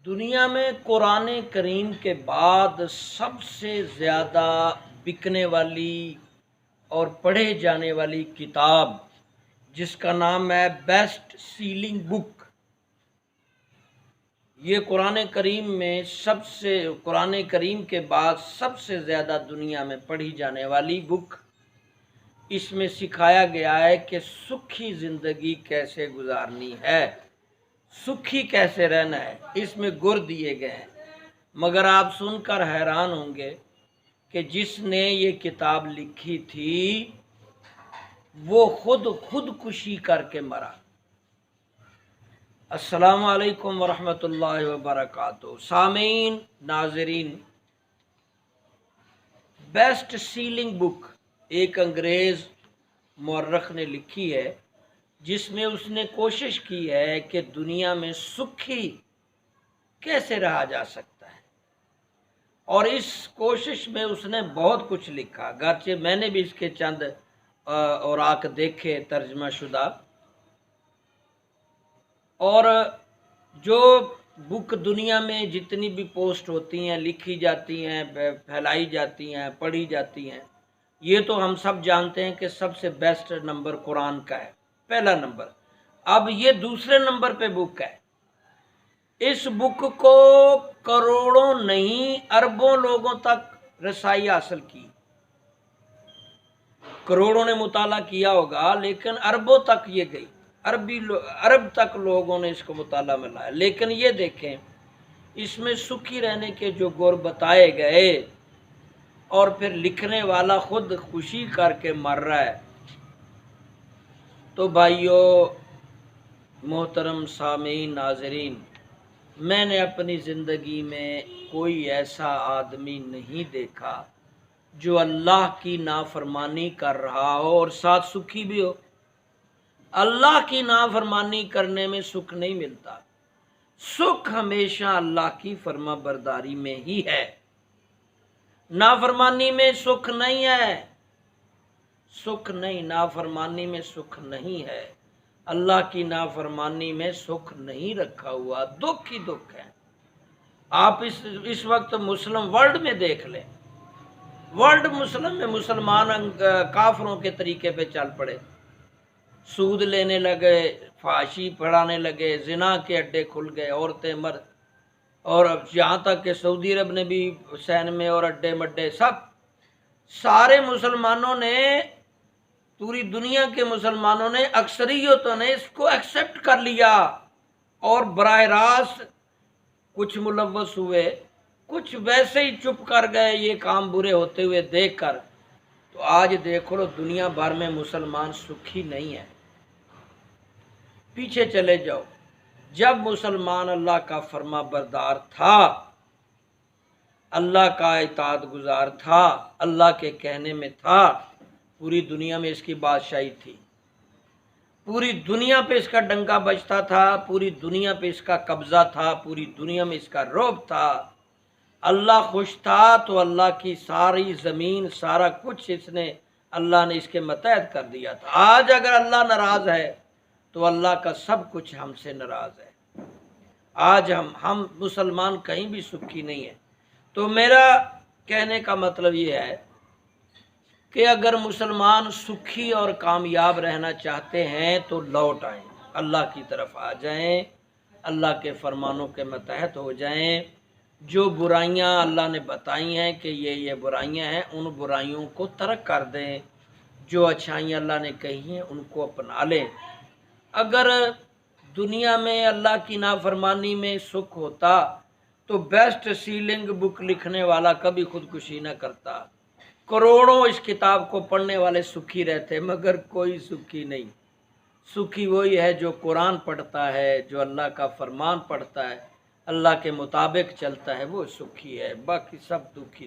دنیا میں قرآن کریم کے بعد سب سے زیادہ بکنے والی اور پڑھے جانے والی کتاب جس کا نام ہے بیسٹ سیلنگ بک، یہ قرآن کریم کے بعد سب سے زیادہ دنیا میں پڑھی جانے والی بک۔ اس میں سکھایا گیا ہے کہ سکھی زندگی کیسے گزارنی ہے، سکھی کیسے رہنا ہے، اس میں گر دیے گئے ہیں۔ مگر آپ سن کر حیران ہوں گے کہ جس نے یہ کتاب لکھی تھی وہ خودکشی کر کے مرا۔ السلام علیکم ورحمۃ اللہ وبرکاتہ۔ سامعین، ناظرین، بیسٹ سیلنگ بک ایک انگریز مورخ نے لکھی ہے، جس میں اس نے کوشش کی ہے کہ دنیا میں سکھی کیسے رہا جا سکتا ہے، اور اس کوشش میں اس نے بہت کچھ لکھا، گرچہ میں نے بھی اس کے چند اوراق دیکھے ترجمہ شدہ۔ اور جو بک دنیا میں جتنی بھی پوسٹ ہوتی ہیں، لکھی جاتی ہیں، پھیلائی جاتی ہیں، پڑھی جاتی ہیں، یہ تو ہم سب جانتے ہیں کہ سب سے بیسٹ نمبر قرآن کا ہے، پہلا نمبر۔ اب یہ دوسرے نمبر پہ بک ہے۔ اس بک کو کروڑوں نہیں اربوں لوگوں تک رسائی حاصل کی۔ کروڑوں نے مطالعہ کیا ہوگا لیکن اربوں تک یہ گئی، عرب تک لوگوں نے اس کو مطالعہ میں لایا۔ لیکن یہ دیکھیں، اس میں سکھی رہنے کے جو گر بتائے گئے اور پھر لکھنے والا خود خوشی کر کے مر رہا ہے۔ تو بھائیو، محترم سامعین، ناظرین، میں نے اپنی زندگی میں کوئی ایسا آدمی نہیں دیکھا جو اللہ کی نافرمانی کر رہا ہو اور ساتھ سکھی بھی ہو۔ اللہ کی نافرمانی کرنے میں سکھ نہیں ملتا، سکھ ہمیشہ اللہ کی فرما برداری میں ہی ہے، نافرمانی میں سکھ نہیں ہے، سکھ نہیں، نافرمانی میں سکھ نہیں ہے، اللہ کی نافرمانی میں سکھ نہیں رکھا ہوا، دکھ ہی دکھ ہے۔ آپ اس وقت مسلم ورلڈ میں دیکھ لیں، ورلڈ مسلم میں مسلمان کافروں کے طریقے پہ چل پڑے، سود لینے لگے، فحاشی پڑھانے لگے، زنا کے اڈے کھل گئے، عورتیں مرد، اور یہاں تک کہ سعودی عرب نے بھی حسین میں اور اڈے مڈے سب، سارے مسلمانوں نے، پوری دنیا کے مسلمانوں نے، اکثریتوں نے اس کو ایکسپٹ کر لیا، اور براہ راست کچھ ملوث ہوئے، کچھ ویسے ہی چپ کر گئے یہ کام برے ہوتے ہوئے دیکھ کر۔ تو آج دیکھ لو دنیا بھر میں مسلمان سکھی نہیں ہے۔ پیچھے چلے جاؤ، جب مسلمان اللہ کا فرما بردار تھا، اللہ کا اطاعت گزار تھا، اللہ کے کہنے میں تھا، پوری دنیا میں اس کی بادشاہی تھی، پوری دنیا پہ اس کا ڈنکا بجتا تھا، پوری دنیا پہ اس کا قبضہ تھا، پوری دنیا میں اس کا رعب تھا۔ اللہ خوش تھا تو اللہ کی ساری زمین، سارا کچھ اللہ نے اس کے متحد کر دیا تھا۔ آج اگر اللہ ناراض ہے تو اللہ کا سب کچھ ہم سے ناراض ہے۔ آج ہم مسلمان کہیں بھی سکھی نہیں ہیں۔ تو میرا کہنے کا مطلب یہ ہے کہ اگر مسلمان سکھی اور کامیاب رہنا چاہتے ہیں تو لوٹ آئیں، اللہ کی طرف آ جائیں، اللہ کے فرمانوں کے متحد ہو جائیں۔ جو برائیاں اللہ نے بتائی ہیں کہ یہ برائیاں ہیں، ان برائیوں کو ترک کر دیں، جو اچھائیاں اللہ نے کہی ہیں ان کو اپنا لیں۔ اگر دنیا میں اللہ کی نافرمانی میں سکھ ہوتا تو بیسٹ سیلنگ بک لکھنے والا کبھی خودکشی نہ کرتا۔ کروڑوں اس کتاب کو پڑھنے والے سکھی رہتے، مگر کوئی سکھی نہیں۔ سکھی وہی ہے جو قرآن پڑھتا ہے، جو اللہ کا فرمان پڑھتا ہے، اللہ کے مطابق چلتا ہے، وہ سکھی ہے، باقی سب دکھی۔